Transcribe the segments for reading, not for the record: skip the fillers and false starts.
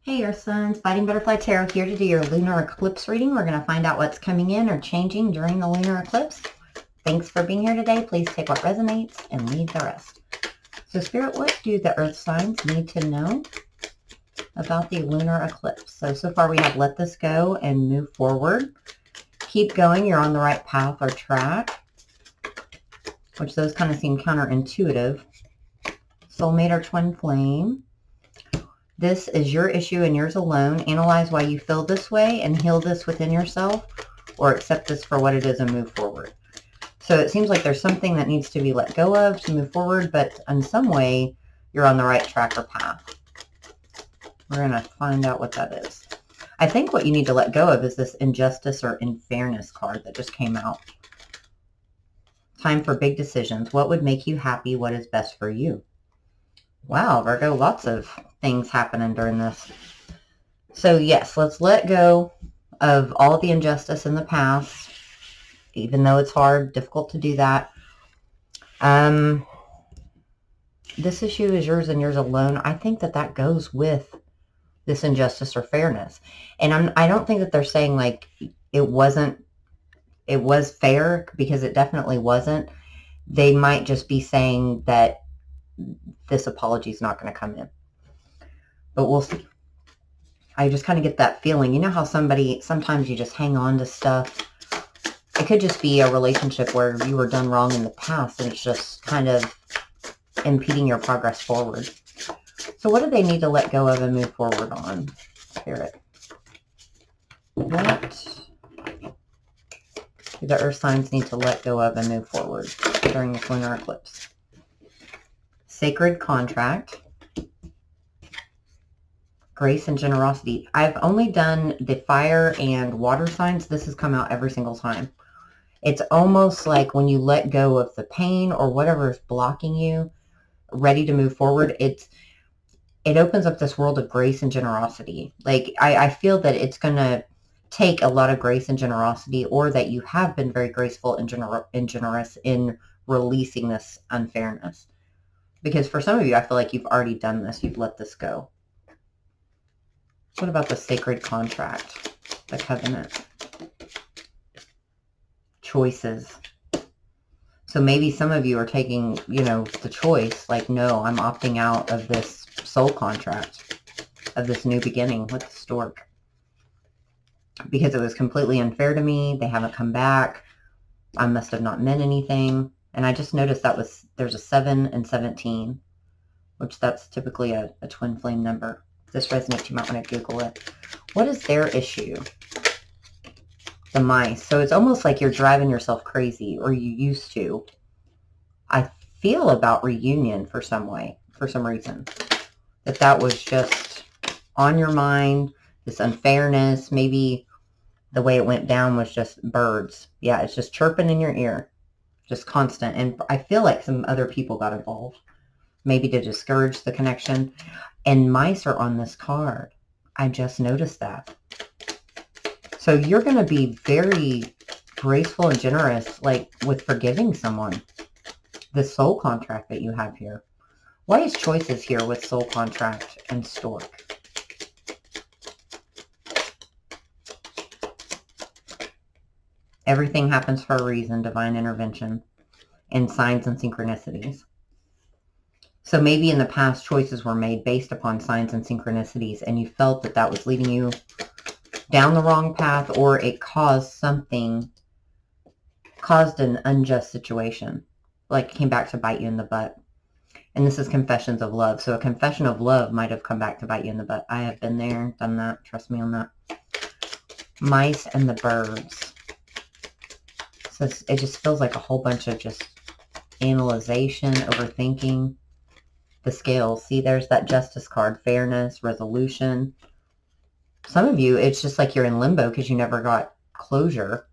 Hey Earth Signs, Fighting Butterfly Tarot here to do your Lunar Eclipse reading. We're going to find out what's coming in or changing during the Lunar Eclipse. Thanks for being here today. Please take what resonates and leave the rest. So Spirit, what do the Earth Signs need to know about the Lunar Eclipse? So far we have let this go and move forward. Keep going. You're on the right path or track, which those kind of seem counterintuitive. Soulmate or twin flame. This is your issue and yours alone. Analyze why you feel this way and heal this within yourself, or accept this for what it is and move forward. So it seems like there's something that needs to be let go of to move forward, but in some way you're on the right track or path. We're going to find out what that is. I think what you need to let go of is this injustice or unfairness card that just came out. Time for big decisions. What would make you happy? What is best for you? Wow, Virgo, lots of things happening during this. So yes, let's let go of all the injustice in the past, even though it's hard, difficult to do that. This issue is yours and yours alone. I think that goes with this injustice or fairness. And I don't think that they're saying like it was fair, because it definitely wasn't. They might just be saying that this apology is not going to come in, but we'll see. I just kind of get that feeling. You know how sometimes you just hang on to stuff. It could just be a relationship where you were done wrong in the past and it's just kind of impeding your progress forward. So what do they need to let go of and move forward on, Spirit? What do the Earth signs need to let go of and move forward during the lunar eclipse? Sacred contract, grace and generosity. I've only done the fire and water signs. This has come out every single time. It's almost like when you let go of the pain or whatever is blocking you, ready to move forward, it opens up this world of grace and generosity. Like I feel that it's going to take a lot of grace and generosity, or that you have been very graceful and generous in releasing this unfairness. Because for some of you, I feel like you've already done this. You've let this go. What about the sacred contract, the covenant? Choices. So maybe some of you are taking, the choice, like, no, I'm opting out of this soul contract, of this new beginning with the stork, because it was completely unfair to me. They haven't come back. I must have not meant anything. And I just noticed there's a 7 and 17, which that's typically a twin flame number. If this resonates, you might want to Google it. What is their issue? The mice. So it's almost like you're driving yourself crazy, or you used to. I feel about reunion for some reason. That was just on your mind, this unfairness. Maybe the way it went down was just birds. Yeah, it's just chirping in your ear. Just constant. And I feel like some other people got involved, maybe to discourage the connection. And mice are on this card. I just noticed that. So you're going to be very graceful and generous, like with forgiving someone. The soul contract that you have here. Why is choices here with soul contract and stork? Everything happens for a reason, divine intervention, and signs and synchronicities. So maybe in the past choices were made based upon signs and synchronicities, and you felt that was leading you down the wrong path, or it caused an unjust situation, like it came back to bite you in the butt. And this is confessions of love. So a confession of love might have come back to bite you in the butt. I have been there, done that. Trust me on that. Mice and the birds. So it just feels like a whole bunch of just analyzation, overthinking. The scales. See, there's that justice card. Fairness, resolution. Some of you, it's just like you're in limbo because you never got closure.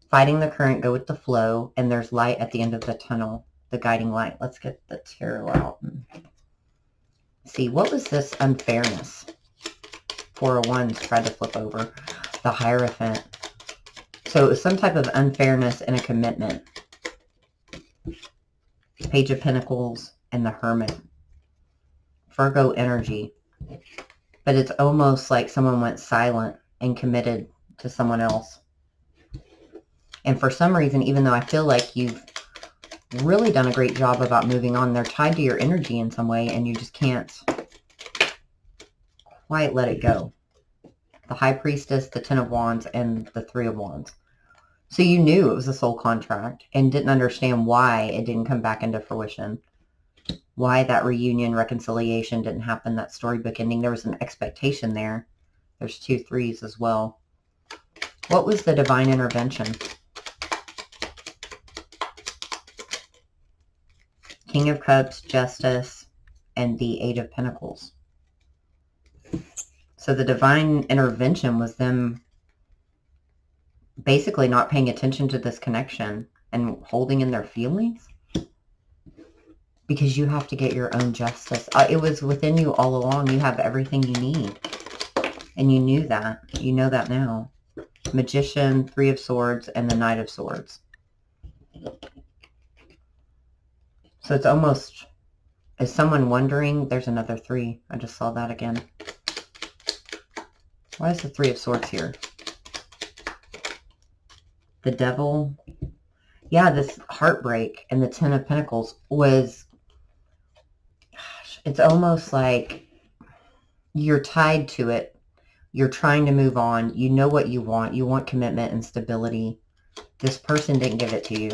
Fighting the current, go with the flow, and there's light at the end of the tunnel, the guiding light. Let's get the tarot out and see, what was this unfairness? 4 of Wands tried to flip over. The Hierophant. So it was some type of unfairness in a commitment. Page of Pentacles and the Hermit. Virgo energy. But it's almost like someone went silent and committed to someone else. And for some reason, even though I feel like you've really done a great job about moving on, they're tied to your energy in some way, and you just can't quite let it go. The High Priestess, the Ten of Wands, and the Three of Wands. So you knew it was a soul contract and didn't understand why it didn't come back into fruition. Why that reunion, reconciliation didn't happen, that storybook ending. There was an expectation there. There's 2 3s as well. What was the divine intervention? King of Cups, Justice, and the 8 of Pentacles. So the divine intervention was them basically not paying attention to this connection and holding in their feelings. Because you have to get your own justice. It was within you all along. You have everything you need. And you knew that. You know that now. Magician, 3 of Swords, and the Knight of Swords. So it's almost, is someone wondering, there's another 3. I just saw that again. Why is the 3 of Swords here? The Devil. Yeah, this heartbreak and the 10 of Pentacles was, gosh, it's almost like you're tied to it. You're trying to move on. You know what you want. You want commitment and stability. This person didn't give it to you.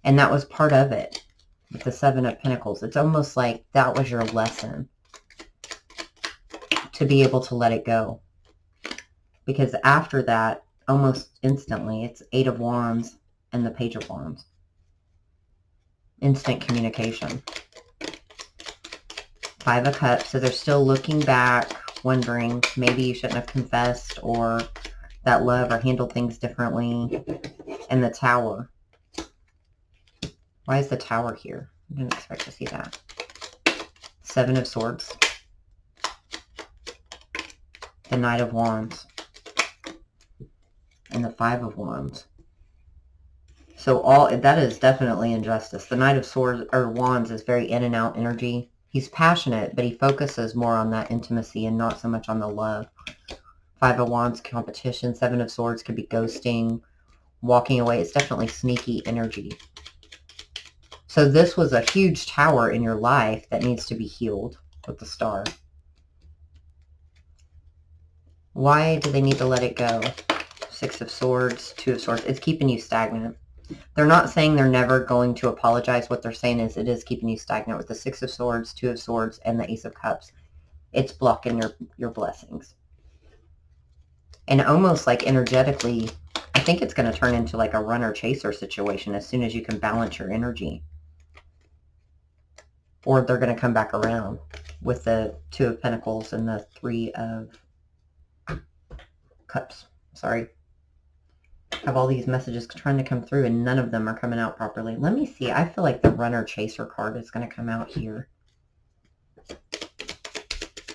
And that was part of it with the 7 of Pentacles. It's almost like that was your lesson to be able to let it go. Because after that, almost instantly, it's 8 of Wands and the Page of Wands. Instant communication. 5 of Cups. So they're still looking back, wondering maybe you shouldn't have confessed or that love or handled things differently. And the Tower. Why is the Tower here? I didn't expect to see that. 7 of Swords. The Knight of Wands. And the 5 of Wands. So that is definitely injustice. The Knight of Swords or Wands is very in and out energy. He's passionate, but he focuses more on that intimacy and not so much on the love. 5 of Wands, competition. 7 of Swords could be ghosting, walking away. It's definitely sneaky energy. So this was a huge tower in your life that needs to be healed with the Star. Why do they need to let it go? 6 of Swords, 2 of Swords. It's keeping you stagnant. They're not saying they're never going to apologize. What they're saying is it is keeping you stagnant with the 6 of Swords, 2 of Swords, and the Ace of Cups. It's blocking your blessings. And almost like energetically, I think it's going to turn into like a runner-chaser situation as soon as you can balance your energy. Or they're going to come back around with the 2 of Pentacles and the 3 of Cups. Sorry. I have all these messages trying to come through and none of them are coming out properly. Let me see. I feel like the runner-chaser card is going to come out here.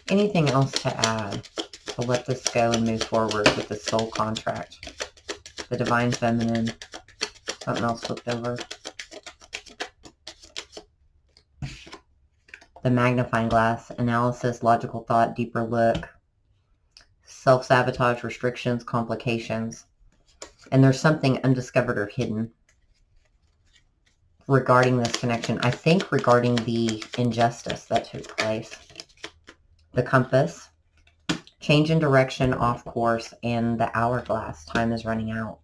Anything else to add to let this go and move forward with the soul contract? The Divine Feminine. Something else flipped over. The Magnifying Glass. Analysis, logical thought, deeper look. Self-sabotage, restrictions, complications. And there's something undiscovered or hidden regarding this connection. I think regarding the injustice that took place. The Compass. Change in direction, off course, and the Hourglass. Time is running out.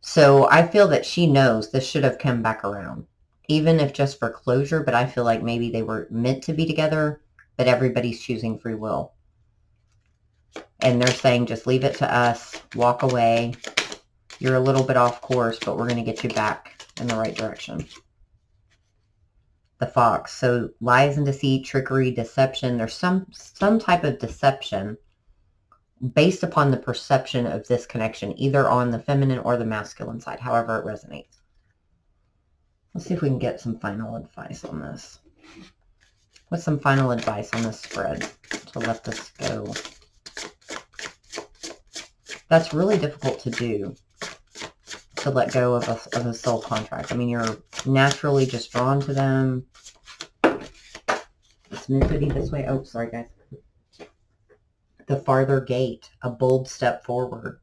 So I feel that she knows this should have come back around. Even if just for closure, but I feel like maybe they were meant to be together, but everybody's choosing free will. And they're saying, just leave it to us, walk away. You're a little bit off course, but we're going to get you back in the right direction. The Fox. So lies and deceit, trickery, deception. There's some type of deception based upon the perception of this connection, either on the feminine or the masculine side, however it resonates. Let's see if we can get some final advice on this. What's some final advice on this spread to let this go? That's really difficult to do, to let go of a soul contract. I mean, you're naturally just drawn to them. Let's move it this way. Oh, sorry, guys. the farther gate, a bold step forward.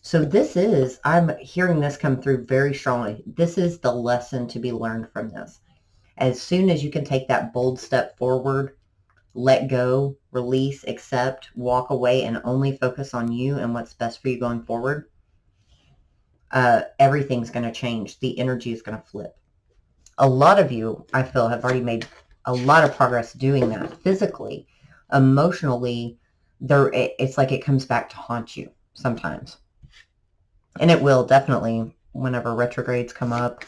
So this is, I'm hearing this come through very strongly. This is the lesson to be learned from this. As soon as you can take that bold step forward, let go, release, accept, walk away, and only focus on you and what's best for you going forward, everything's going to change. The energy is going to flip. A lot of you, I feel, have already made a lot of progress doing that. Physically, emotionally, it's like it comes back to haunt you sometimes. And it will definitely whenever retrogrades come up,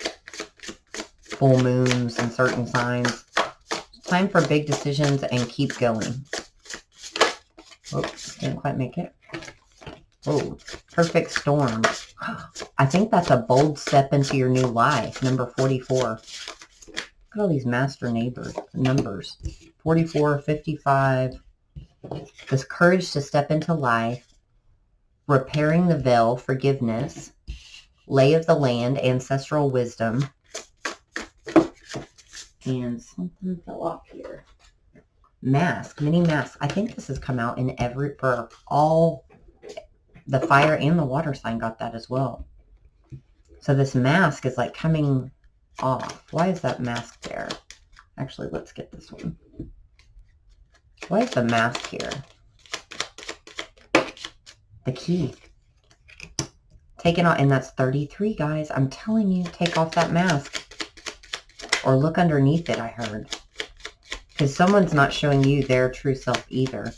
full moons and certain signs. Time for big decisions and keep going. Oops, didn't quite make it. Oh, perfect storm. I think that's a bold step into your new life. Number 44. Look at all these master numbers. 44, 55. This courage to step into life. Repairing the veil, forgiveness. Lay of the land, ancestral wisdom. And something fell off here. Mask, mini mask. I think this has come out in for all the fire and the water sign got that as well. So this mask is like coming off. Why is that mask there? Actually, let's get this one. Why is the mask here? The key. Taken off, and that's 33, guys. I'm telling you, take off that mask. Or look underneath it, I heard. Because someone's not showing you their true self either.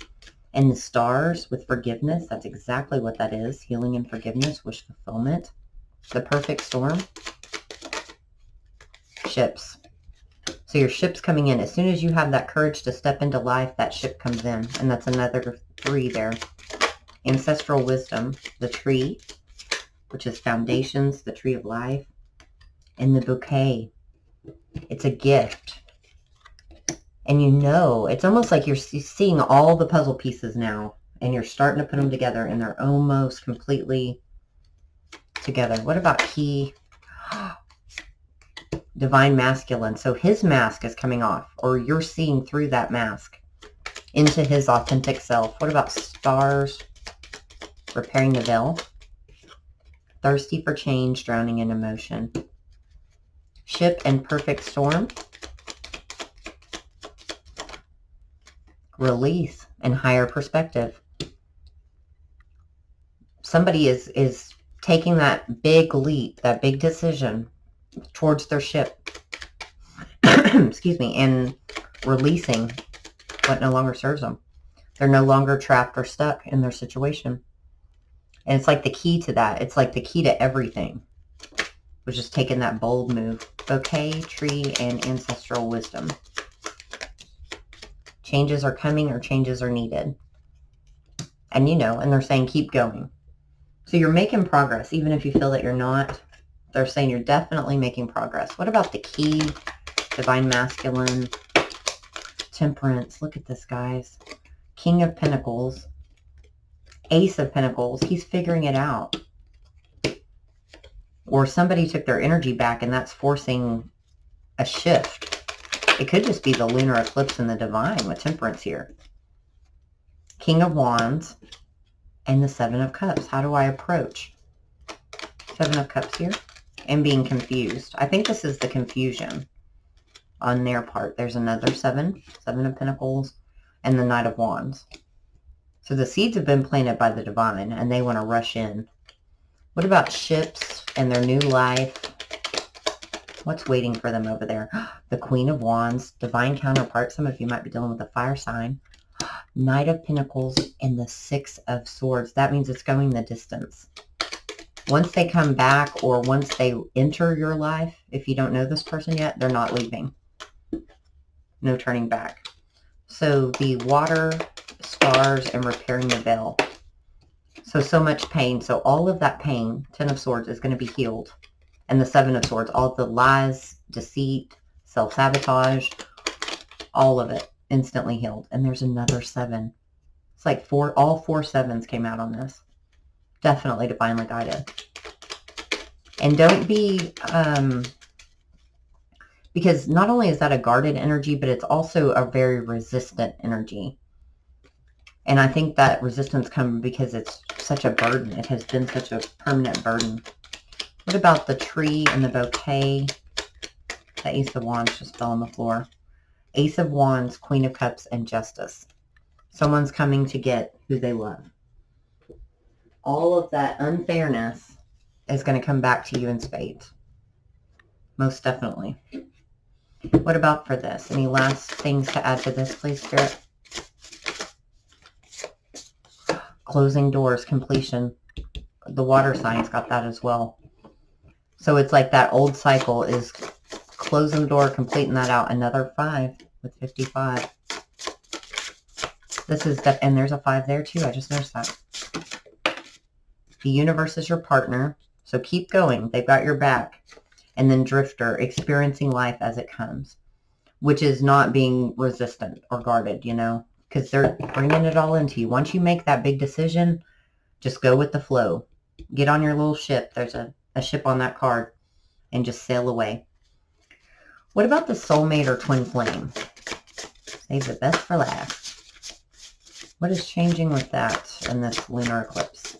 And the stars with forgiveness, that's exactly what that is. Healing and forgiveness, wish fulfillment. The perfect storm. Ships. So your ship's coming in. As soon as you have that courage to step into life, that ship comes in. And that's another 3 there. Ancestral wisdom. The tree, which is foundations, the tree of life. And the bouquet. It's a gift. And you know, it's almost like you're seeing all the puzzle pieces now. And you're starting to put them together. And they're almost completely together. What about key? Divine masculine. So his mask is coming off. Or you're seeing through that mask. Into his authentic self. What about stars? Repairing the veil. Thirsty for change. Drowning in emotion. Ship and perfect storm. Release and higher perspective. Somebody is taking that big leap, that big decision towards their ship. Excuse me, and releasing what no longer serves them. They're no longer trapped or stuck in their situation. And it's like the key to that. It's like the key to everything. Was just taking that bold move. Bouquet, tree, and ancestral wisdom. Changes are coming or changes are needed. And you know, and they're saying keep going. So you're making progress, even if you feel that you're not. They're saying you're definitely making progress. What about the key? Divine masculine. Temperance. Look at this, guys. King of Pentacles. Ace of Pentacles. He's figuring it out. Or somebody took their energy back and that's forcing a shift. It could just be the lunar eclipse and the divine with temperance here. King of Wands and the 7 of Cups. How do I approach? 7 of Cups here. And being confused. I think this is the confusion on their part. There's another 7 of Pentacles, and the Knight of Wands. So the seeds have been planted by the divine and they want to rush in. What about ships and their new life? What's waiting for them over there? The Queen of Wands, divine counterpart. Some of you might be dealing with a fire sign. Knight of Pentacles and the 6 of Swords. That means it's going the distance. Once they come back or once they enter your life, if you don't know this person yet, they're not leaving. No turning back. So the water, stars, and repairing the veil. So much pain. So all of that pain, 10 of Swords, is going to be healed. And the 7 of Swords, all the lies, deceit, self-sabotage, all of it instantly healed. And there's another 7. It's like all 4 7s came out on this. Definitely divinely guided. And don't be, because not only is that a guarded energy, but it's also a very resistant energy. And I think that resistance comes because it's such a burden. It has been such a permanent burden. What about the tree and the bouquet? The Ace of Wands just fell on the floor. Ace of Wands, Queen of Cups, and Justice. Someone's coming to get who they love. All of that unfairness is going to come back to you in spades. Most definitely. What about for this? Any last things to add to this, please, Spirit? Closing doors, completion. The water signs got that as well. So it's like that old cycle is closing the door, completing that out. Another 5 with 55. This is, and there's a 5 there too. I just noticed that. The universe is your partner. So keep going. They've got your back. And then Drifter, experiencing life as it comes. Which is not being resistant or guarded, you know. Because they're bringing it all into you. Once you make that big decision, just go with the flow. Get on your little ship. There's a ship on that card. And just sail away. What about the soulmate or twin flame? Save the best for last. What is changing with that in this lunar eclipse?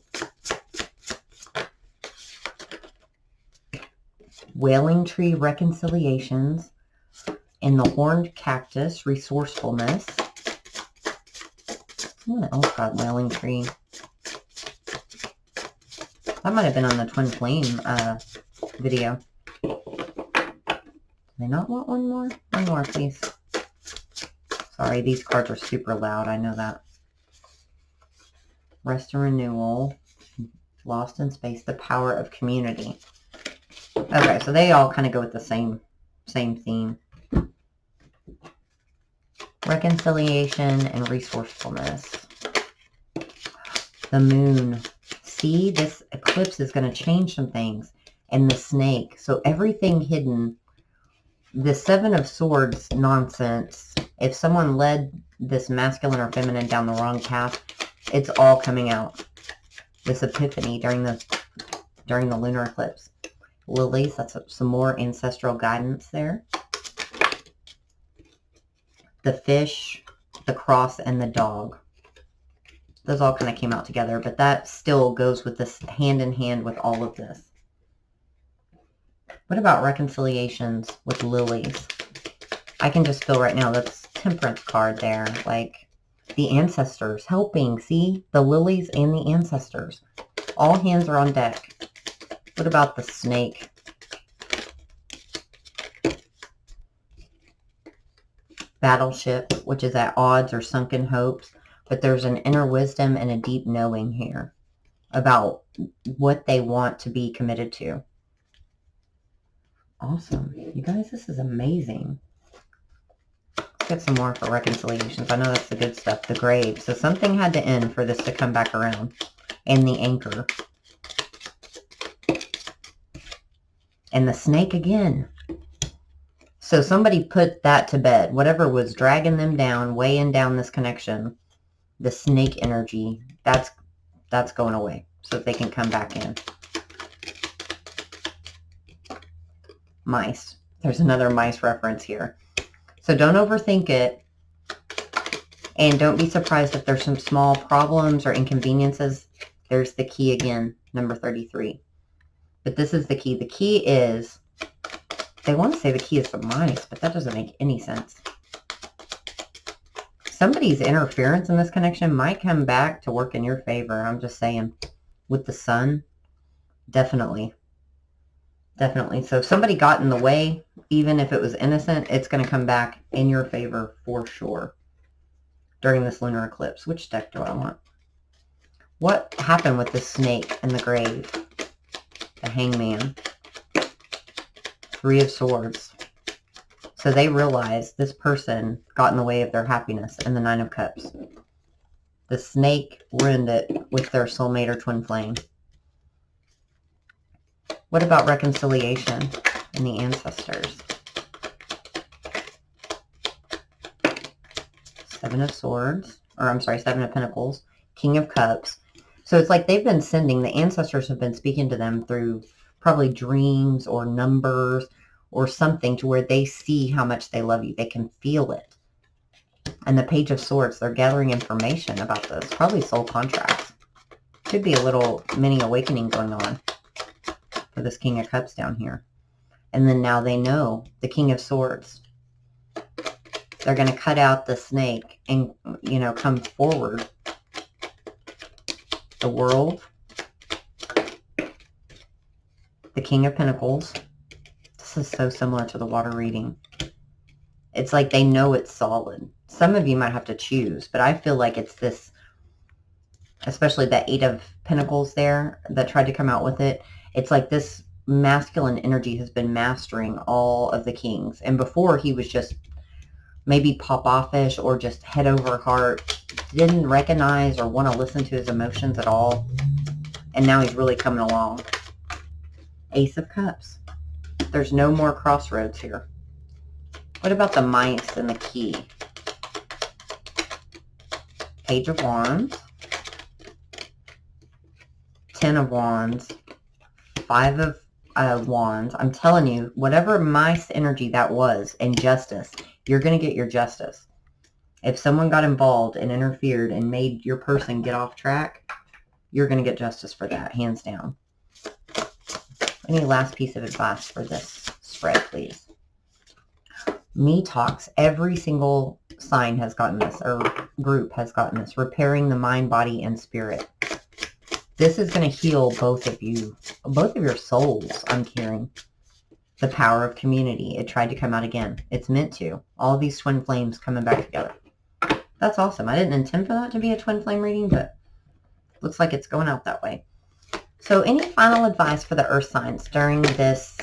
Wailing tree, reconciliations. And the horned cactus, resourcefulness. Someone else got wailing tree. That might have been on the twin flame video. Do they not want one more? One more, please. Sorry, these cards are super loud. I know that. Rest and renewal. Lost in space. The power of community. Okay, so they all kind of go with the same theme. Reconciliation and resourcefulness. The moon. See, this eclipse is going to change some things. And the snake. So everything hidden. The 7 of Swords nonsense. If someone led this masculine or feminine down the wrong path, it's all coming out. This epiphany during the lunar eclipse. Lilies, that's some more ancestral guidance there. The fish, the cross, and the dog. Those all kind of came out together, but that still goes with this hand in hand with all of this. What about reconciliations with lilies? I can just feel right now that's Temperance card there, like the ancestors helping. See, the lilies and the ancestors. All hands are on deck. What about the snake? Battleship, which is at odds or sunken hopes. But there's an inner wisdom and a deep knowing here about what they want to be committed to. Awesome. You guys, this is amazing. Let's get some more for reconciliations. I know that's the good stuff. The grave. So something had to end for this to come back around. And the anchor. And the snake again. So somebody put that to bed. Whatever was dragging them down, weighing down this connection. The snake energy, that's going away. So that they can come back in. Mice. There's another mice reference here. So don't overthink it. And don't be surprised if there's some small problems or inconveniences. There's the key again, number 33. But this is the key. The key is, they want to say the key is the mice, but that doesn't make any sense. Somebody's interference in this connection might come back to work in your favor. I'm just saying. With the sun, definitely. Definitely. So if somebody got in the way, even if it was innocent, it's going to come back in your favor for sure during this lunar eclipse. Which deck do I want? What happened with the snake and the grave? The hangman. 3 of Swords. So they realize this person got in the way of their happiness, and the 9 of Cups. The snake ruined it with their soulmate or twin flame. What about reconciliation and the ancestors? 7 of Swords, or I'm sorry, 7 of Pentacles, King of Cups. So it's like they've been sending, the ancestors have been speaking to them through probably dreams or numbers or something to where they see how much they love you. They can feel it. And the Page of Swords, they're gathering information about this. Probably soul contracts. Could be a little mini awakening going on for this King of Cups down here. And then now they know the King of Swords. They're going to cut out the snake and, you know, come forward. The World. The King of Pentacles. This is so similar to the water reading. It's like they know it's solid. Some of you might have to choose, but I feel like it's this, especially that 8 of Pentacles there that tried to come out with it. It's like this masculine energy has been mastering all of the kings. And before he was just maybe pop-offish or just head over heart, didn't recognize or want to listen to his emotions at all. And now he's really coming along. Ace of Cups. There's no more crossroads here. What about the mice and the key? Page of Wands. 10 of Wands. 5 of Wands. I'm telling you, whatever mice energy that was, and justice, you're going to get your justice. If someone got involved and interfered and made your person get off track, you're going to get justice for that, hands down. Any last piece of advice for this spread, please? Me Talks. Every single sign has gotten this, or group has gotten this. Repairing the mind, body, and spirit. This is going to heal both of you, both of your souls, I'm hearing. The power of community. It tried to come out again. It's meant to. All these twin flames coming back together. That's awesome. I didn't intend for that to be a twin flame reading, but looks like it's going out that way. So any final advice for the earth signs during this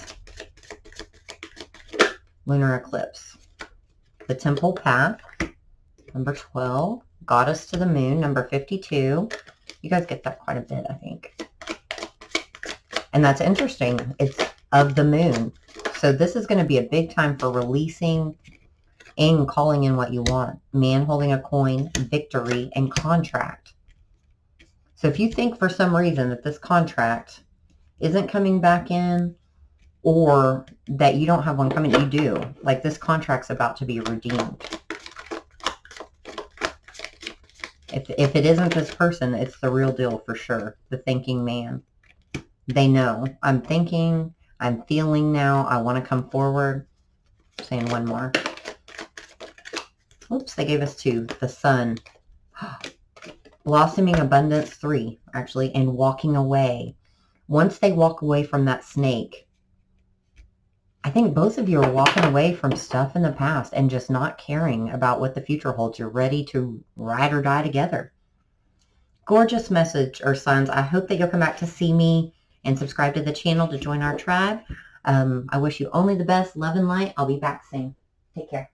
lunar eclipse? The Temple Path, number 12. Goddess to the Moon, number 52. You guys get that quite a bit, I think. And that's interesting. It's of the moon. So this is going to be a big time for releasing and calling in what you want. Man holding a coin, victory, and contract. So if you think for some reason that this contract isn't coming back in, or that you don't have one coming, you do. Like this contract's about to be redeemed. If it isn't this person, it's the real deal for sure. The thinking man. They know. I'm thinking, I'm feeling now, I want to come forward. I'm saying one more. Oops, they gave us 2. The Sun. Blossoming Abundance, 3, actually, and walking away. Once they walk away from that snake, I think both of you are walking away from stuff in the past and just not caring about what the future holds. You're ready to ride or die together. Gorgeous message, Earth signs. I hope that you'll come back to see me and subscribe to the channel to join our tribe. I wish you only the best. Love and light. I'll be back soon. Take care.